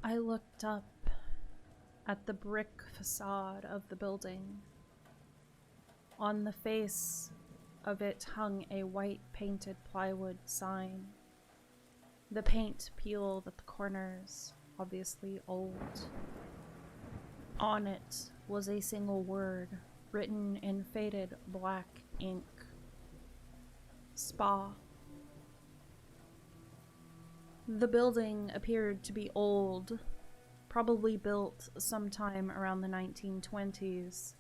I looked up at the brick facade of the building. On the face of it hung a white painted plywood sign. The paint peeled at the corners, obviously old. On it was a single word, written in faded black ink. Spa. The building appeared to be old, probably built sometime around the 1920s.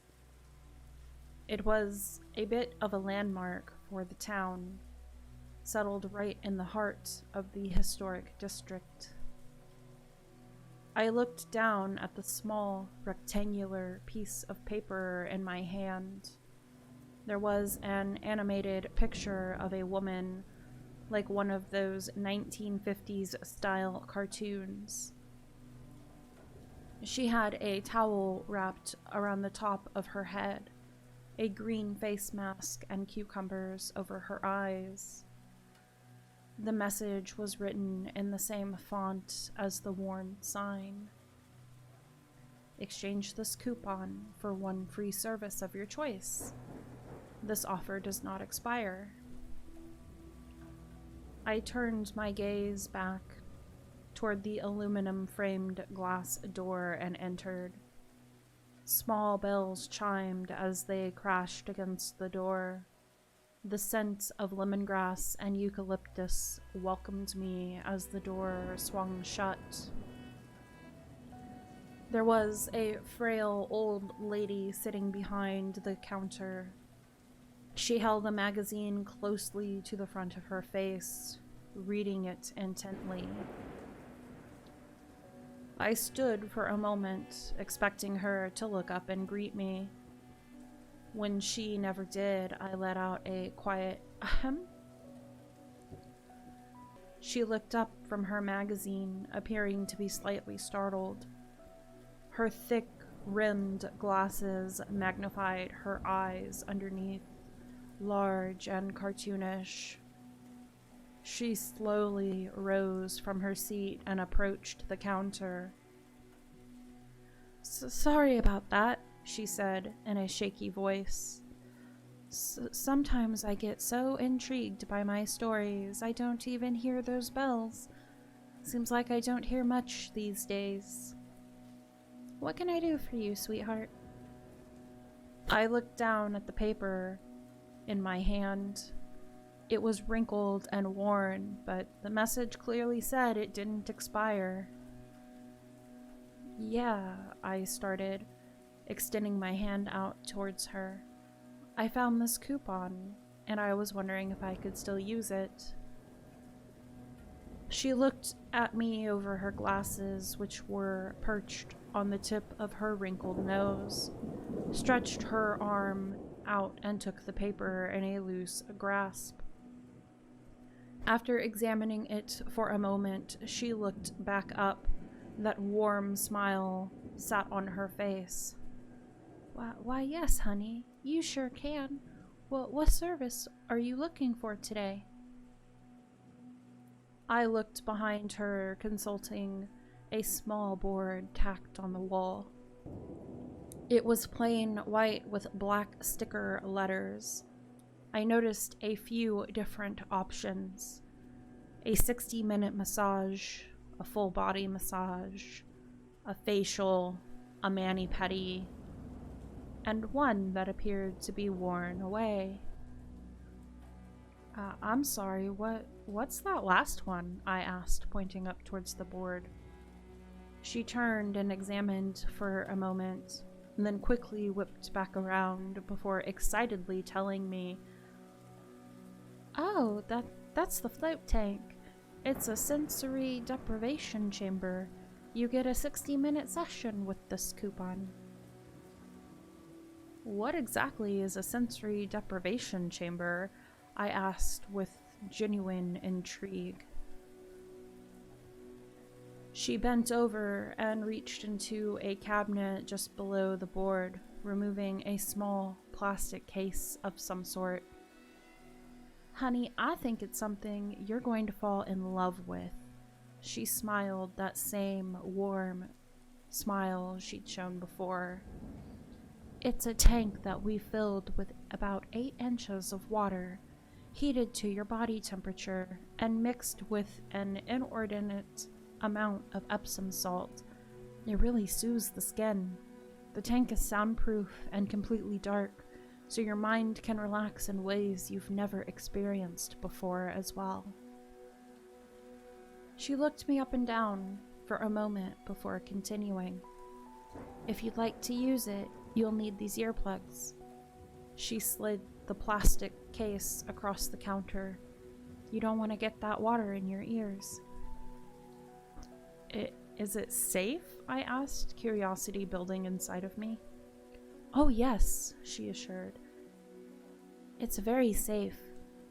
It was a bit of a landmark for the town, settled right in the heart of the historic district. I looked down at the small, rectangular piece of paper in my hand. There was an animated picture of a woman, like one of those 1950s style cartoons. She had a towel wrapped around the top of her head, a green face mask, and cucumbers over her eyes. The message was written in the same font as the worn sign. Exchange this coupon for one free service of your choice. This offer does not expire. I turned my gaze back toward the aluminum-framed glass door and entered. Small bells chimed as they crashed against the door. The scent of lemongrass and eucalyptus welcomed me as the door swung shut. There was a frail old lady sitting behind the counter. She held a magazine closely to the front of her face, reading it intently. I stood for a moment, expecting her to look up and greet me. When she never did, I let out a quiet ahem. She looked up from her magazine, appearing to be slightly startled. Her thick, rimmed glasses magnified her eyes underneath, large and cartoonish. She slowly rose from her seat and approached the counter. Sorry about that, she said in a shaky voice. Sometimes I get so intrigued by my stories, I don't even hear those bells. Seems like I don't hear much these days. What can I do for you, sweetheart? I looked down at the paper in my hand. It was wrinkled and worn, but the message clearly said it didn't expire. Yeah, I started, extending my hand out towards her. I found this coupon, and I was wondering if I could still use it. She looked at me over her glasses, which were perched on the tip of her wrinkled nose, stretched her arm out and took the paper in a loose grasp. After examining it for a moment, she looked back up. That warm smile sat on her face. Why, yes, honey, you sure can. What service are you looking for today? I looked behind her, consulting a small board tacked on the wall. It was plain white with black sticker letters. I noticed a few different options. A 60-minute massage, a full-body massage, a facial, a mani-pedi, and one that appeared to be worn away. I'm sorry, what's that last one? I asked, pointing up towards the board. She turned and examined for a moment, and then quickly whipped back around before excitedly telling me, "Oh, that's the float tank. It's a sensory deprivation chamber. You get a 60-minute session with this coupon." What exactly is a sensory deprivation chamber? I asked with genuine intrigue. She bent over and reached into a cabinet just below the board, removing a small plastic case of some sort. Honey, I think it's something you're going to fall in love with. She smiled that same warm smile she'd shown before. It's a tank that we filled with about 8 inches of water, heated to your body temperature, and mixed with an inordinate amount of Epsom salt. It really soothes the skin. The tank is soundproof and completely dark, so your mind can relax in ways you've never experienced before as well. She looked me up and down for a moment before continuing. If you'd like to use it, you'll need these earplugs. She slid the plastic case across the counter. You don't want to get that water in your ears. Is it safe? I asked, curiosity building inside of me. Oh yes, she assured. It's very safe.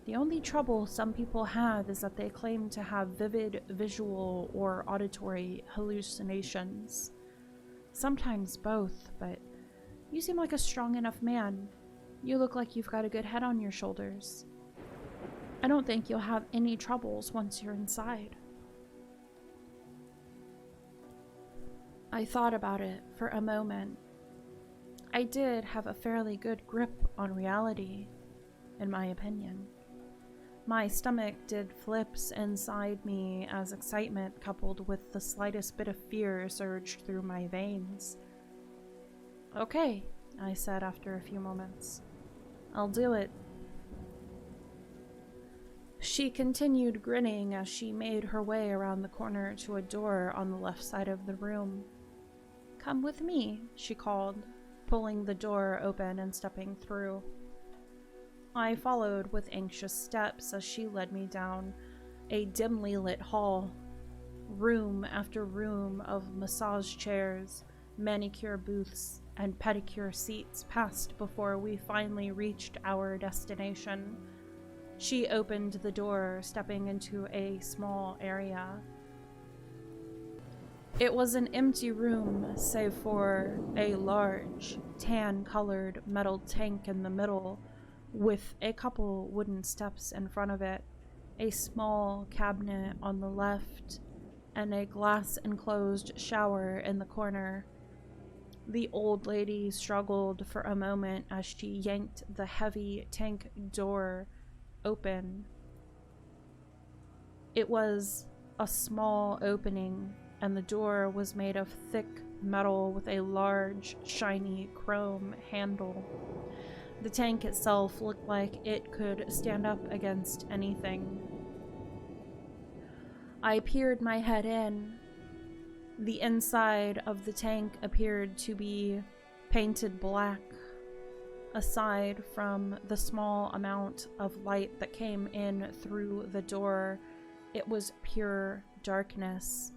The only trouble some people have is that they claim to have vivid visual or auditory hallucinations. Sometimes both, but you seem like a strong enough man. You look like you've got a good head on your shoulders. I don't think you'll have any troubles once you're inside. I thought about it for a moment. I did have a fairly good grip on reality, in my opinion. My stomach did flips inside me as excitement coupled with the slightest bit of fear surged through my veins. Okay, I said after a few moments. I'll do it. She continued grinning as she made her way around the corner to a door on the left side of the room. Come with me, she called, pulling the door open and stepping through. I followed with anxious steps as she led me down a dimly lit hall. Room after room of massage chairs, manicure booths, and pedicure seats passed before we finally reached our destination. She opened the door, stepping into a small area. It was an empty room, save for a large, tan-colored metal tank in the middle, with a couple wooden steps in front of it, a small cabinet on the left, and a glass-enclosed shower in the corner. The old lady struggled for a moment as she yanked the heavy tank door open. It was a small opening, and the door was made of thick metal with a large, shiny chrome handle. The tank itself looked like it could stand up against anything. I peered my head in. The inside of the tank appeared to be painted black. Aside from the small amount of light that came in through the door, it was pure darkness.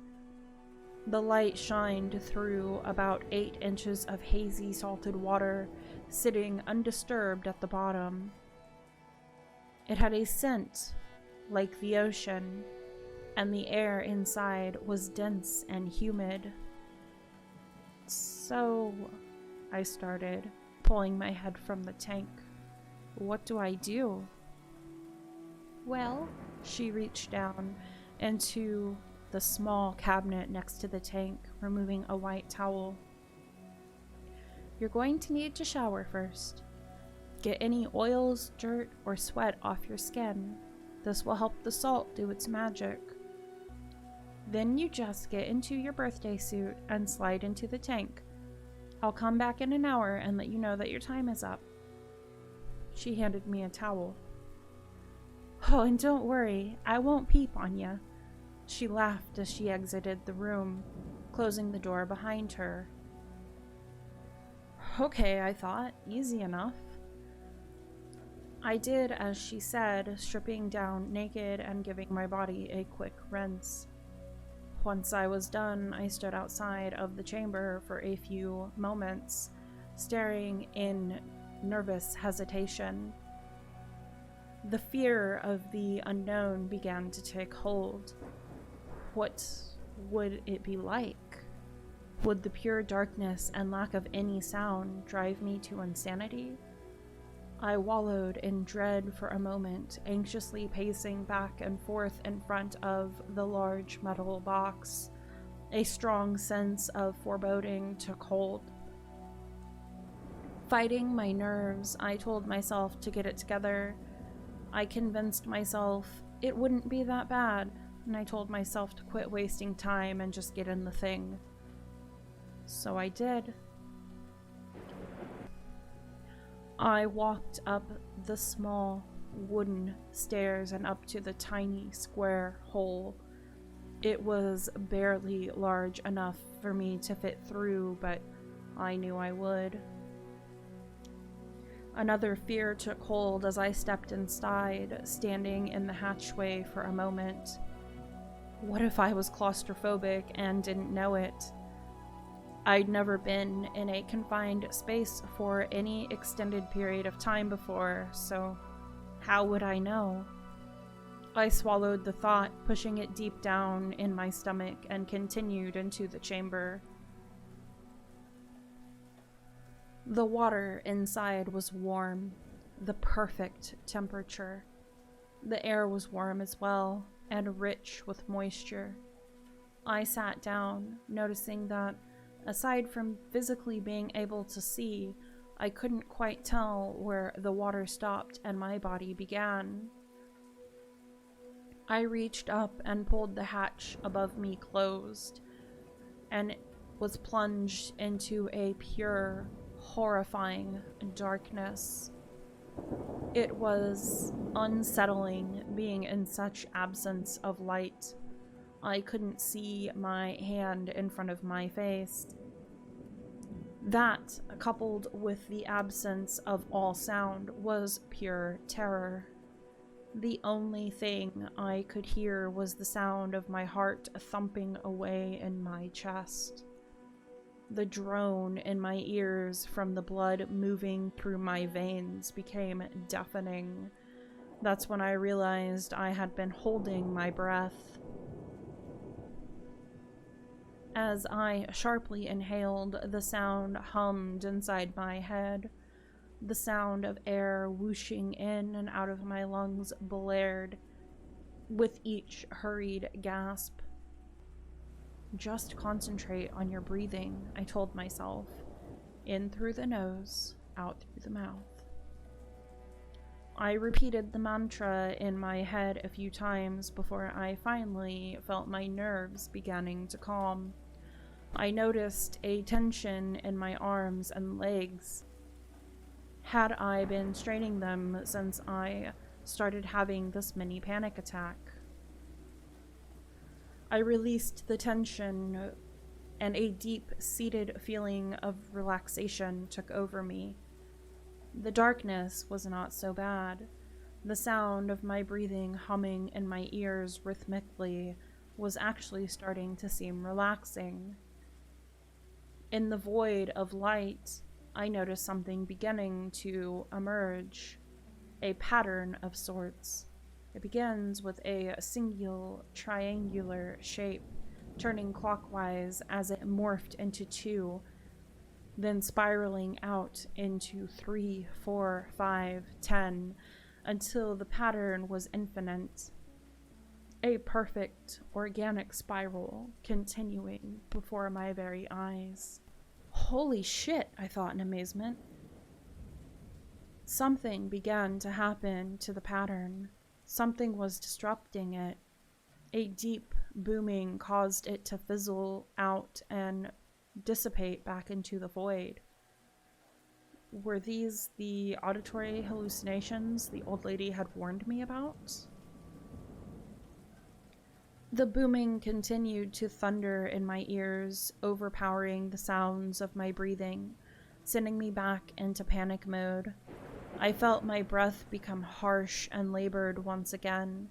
The light shined through about 8 inches of hazy salted water sitting undisturbed at the bottom. It had a scent like the ocean, and the air inside was dense and humid. So, I started, pulling my head from the tank. What do I do? Well, she reached down into the small cabinet next to the tank, removing a white towel. You're going to need to shower first. Get any oils, dirt, or sweat off your skin. This will help the salt do its magic. Then you just get into your birthday suit and slide into the tank. I'll come back in an hour and let you know that your time is up. She handed me a towel. Oh, and don't worry, I won't peep on you. She laughed as she exited the room, closing the door behind her. Okay, I thought, easy enough. I did as she said, stripping down naked and giving my body a quick rinse. Once I was done, I stood outside of the chamber for a few moments, staring in nervous hesitation. The fear of the unknown began to take hold. What would it be like? Would the pure darkness and lack of any sound drive me to insanity? I wallowed in dread for a moment, anxiously pacing back and forth in front of the large metal box. A strong sense of foreboding took hold. Fighting my nerves, I told myself to get it together. I convinced myself it wouldn't be that bad, and I told myself to quit wasting time and just get in the thing. So I did. I walked up the small wooden stairs and up to the tiny square hole. It was barely large enough for me to fit through, but I knew I would. Another fear took hold as I stepped inside, standing in the hatchway for a moment. What if I was claustrophobic and didn't know it? I'd never been in a confined space for any extended period of time before, so how would I know? I swallowed the thought, pushing it deep down in my stomach, and continued into the chamber. The water inside was warm, the perfect temperature. The air was warm as well, and rich with moisture. I sat down, noticing that aside from physically being able to see, I couldn't quite tell where the water stopped and my body began. I reached up and pulled the hatch above me closed, and was plunged into a pure, horrifying darkness. It was unsettling being in such absence of light. I couldn't see my hand in front of my face. That, coupled with the absence of all sound, was pure terror. The only thing I could hear was the sound of my heart thumping away in my chest. The drone in my ears from the blood moving through my veins became deafening. That's when I realized I had been holding my breath. As I sharply inhaled, the sound hummed inside my head. The sound of air whooshing in and out of my lungs blared with each hurried gasp. Just concentrate on your breathing, I told myself. In through the nose, out through the mouth. I repeated the mantra in my head a few times before I finally felt my nerves beginning to calm. I noticed a tension in my arms and legs. Had I been straining them since I started having this mini panic attack? I released the tension, and a deep-seated feeling of relaxation took over me. The darkness was not so bad. The sound of my breathing humming in my ears rhythmically was actually starting to seem relaxing. In the void of light, I noticed something beginning to emerge, a pattern of sorts. It begins with a single triangular shape, turning clockwise as it morphed into 2, then spiraling out into 3, 4, 5, 10, until the pattern was infinite. A perfect, organic spiral continuing before my very eyes. Holy shit, I thought in amazement. Something began to happen to the pattern. Something was disrupting it. A deep booming caused it to fizzle out and dissipate back into the void. Were these the auditory hallucinations the old lady had warned me about? The booming continued to thunder in my ears, overpowering the sounds of my breathing, sending me back into panic mode. I felt my breath become harsh and labored once again.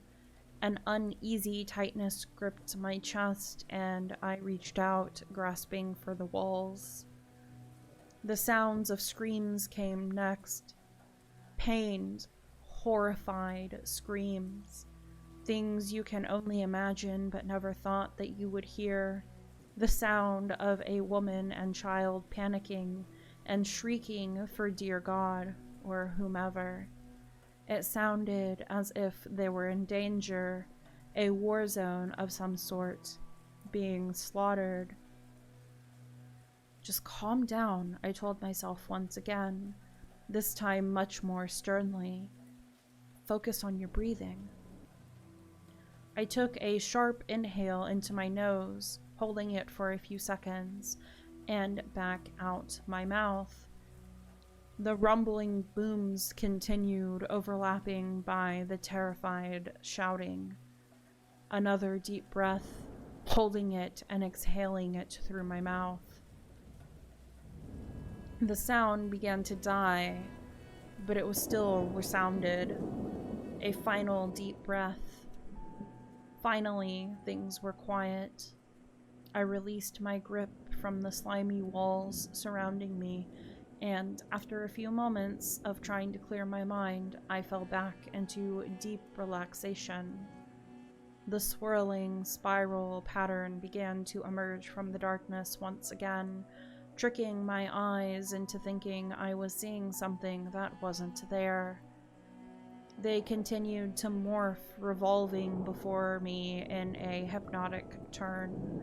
An uneasy tightness gripped my chest, and I reached out, grasping for the walls. The sounds of screams came next. Pained, horrified screams. Things you can only imagine but never thought that you would hear. The sound of a woman and child panicking and shrieking for dear God, or whomever. It sounded as if they were in danger, a war zone of some sort, being slaughtered. Just calm down, I told myself once again, this time much more sternly. Focus on your breathing. I took a sharp inhale into my nose, holding it for a few seconds, and back out my mouth. The rumbling booms continued, overlapping by the terrified shouting. Another deep breath, holding it and exhaling it through my mouth. The sound began to die, but it was still resounded. A final deep breath. Finally, things were quiet. I released my grip from the slimy walls surrounding me, and after a few moments of trying to clear my mind, I fell back into deep relaxation. The swirling spiral pattern began to emerge from the darkness once again, tricking my eyes into thinking I was seeing something that wasn't there. They continued to morph, revolving before me in a hypnotic turn.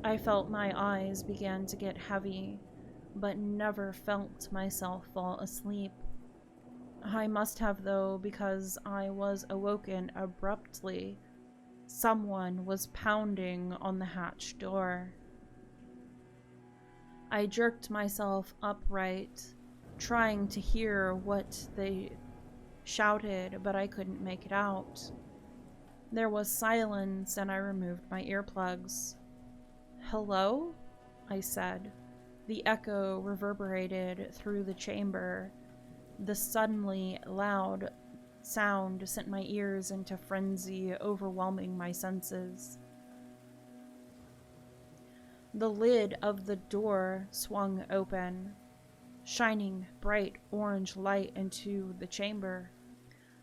I felt my eyes began to get heavy, but never felt myself fall asleep. I must have, though, because I was awoken abruptly. Someone was pounding on the hatch door. I jerked myself upright, trying to hear what they shouted, but I couldn't make it out. There was silence, and I removed my earplugs. "Hello?" I said. The echo reverberated through the chamber. The suddenly loud sound sent my ears into frenzy, overwhelming my senses. The lid of the door swung open, shining bright orange light into the chamber.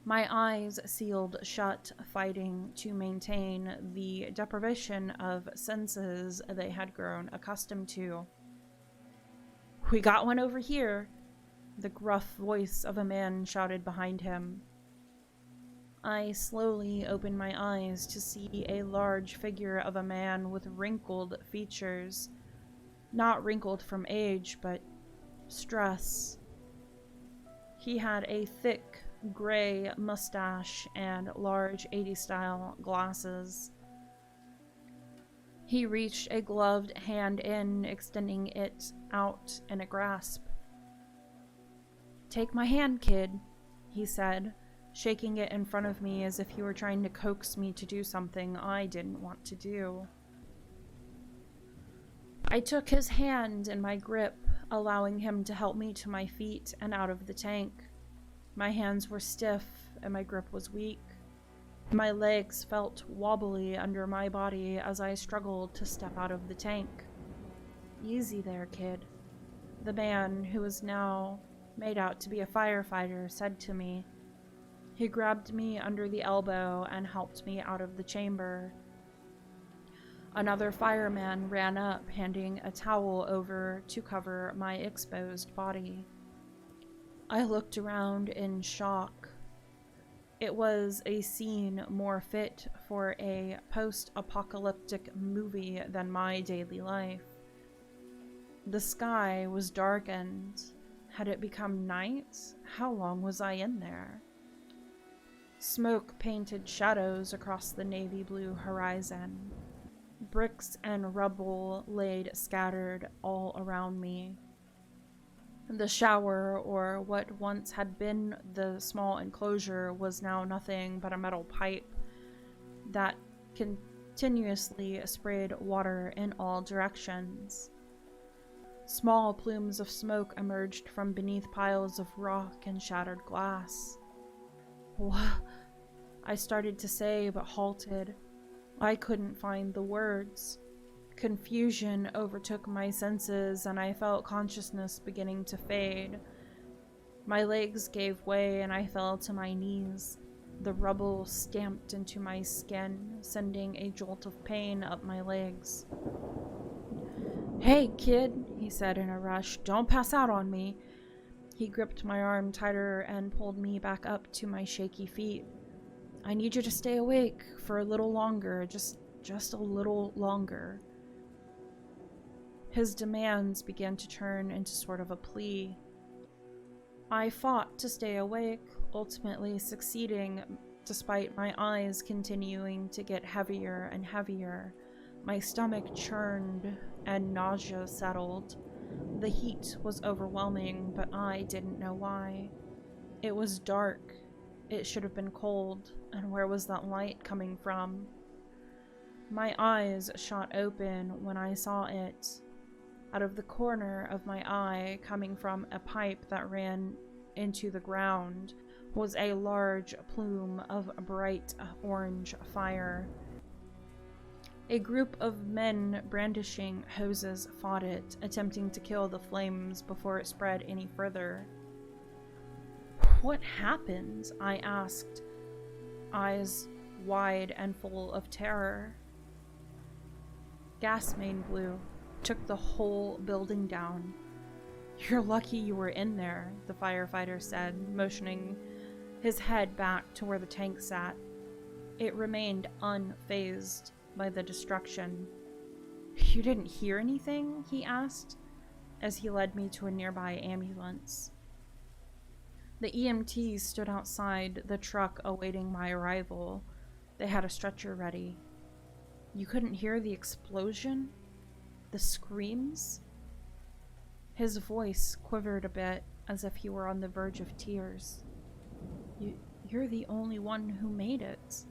My eyes sealed shut, fighting to maintain the deprivation of senses they had grown accustomed to. "We got one over here," the gruff voice of a man shouted behind him. I slowly opened my eyes to see a large figure of a man with wrinkled features. Not wrinkled from age, but stress. He had a thick, gray mustache and large 80s-style glasses. He reached a gloved hand in, extending it out in a grasp. "Take my hand, kid," he said, shaking it in front of me as if he were trying to coax me to do something I didn't want to do. I took his hand in my grip, allowing him to help me to my feet and out of the tank. My hands were stiff and my grip was weak. My legs felt wobbly under my body as I struggled to step out of the tank. "Easy there, kid," the man, who was now made out to be a firefighter, said to me. He grabbed me under the elbow and helped me out of the chamber. Another fireman ran up, handing a towel over to cover my exposed body. I looked around in shock. It was a scene more fit for a post-apocalyptic movie than my daily life. The sky was darkened. Had it become night? How long was I in there? Smoke painted shadows across the navy blue horizon. Bricks and rubble laid scattered all around me. The shower, or what once had been the small enclosure, was now nothing but a metal pipe that continuously sprayed water in all directions. Small plumes of smoke emerged from beneath piles of rock and shattered glass. "What?" I started to say, but halted. I couldn't find the words. Confusion overtook my senses, and I felt consciousness beginning to fade. My legs gave way, and I fell to my knees. The rubble stamped into my skin, sending a jolt of pain up my legs. "Hey, kid," he said in a rush, "don't pass out on me." He gripped my arm tighter and pulled me back up to my shaky feet. I need you to stay awake for a little longer, just a little longer. His demands began to turn into sort of a plea. I fought to stay awake, ultimately succeeding despite my eyes continuing to get heavier and heavier. My stomach churned and nausea settled. The heat was overwhelming, but I didn't know why. It was dark. It should have been cold, and where was that light coming from? My eyes shot open when I saw it. Out of the corner of my eye, coming from a pipe that ran into the ground, was a large plume of bright orange fire. A group of men brandishing hoses fought it, attempting to kill the flames before it spread any further. What happened? I asked, eyes wide and full of terror. Gas main blew, took the whole building down. You're lucky you were in there, the firefighter said, motioning his head back to where the tank sat. It remained unfazed by the destruction. You didn't hear anything? He asked, as he led me to a nearby ambulance. The EMTs stood outside the truck awaiting my arrival. They had a stretcher ready. You couldn't hear the explosion? The screams? His voice quivered a bit, as if he were on the verge of tears. You're the only one who made it.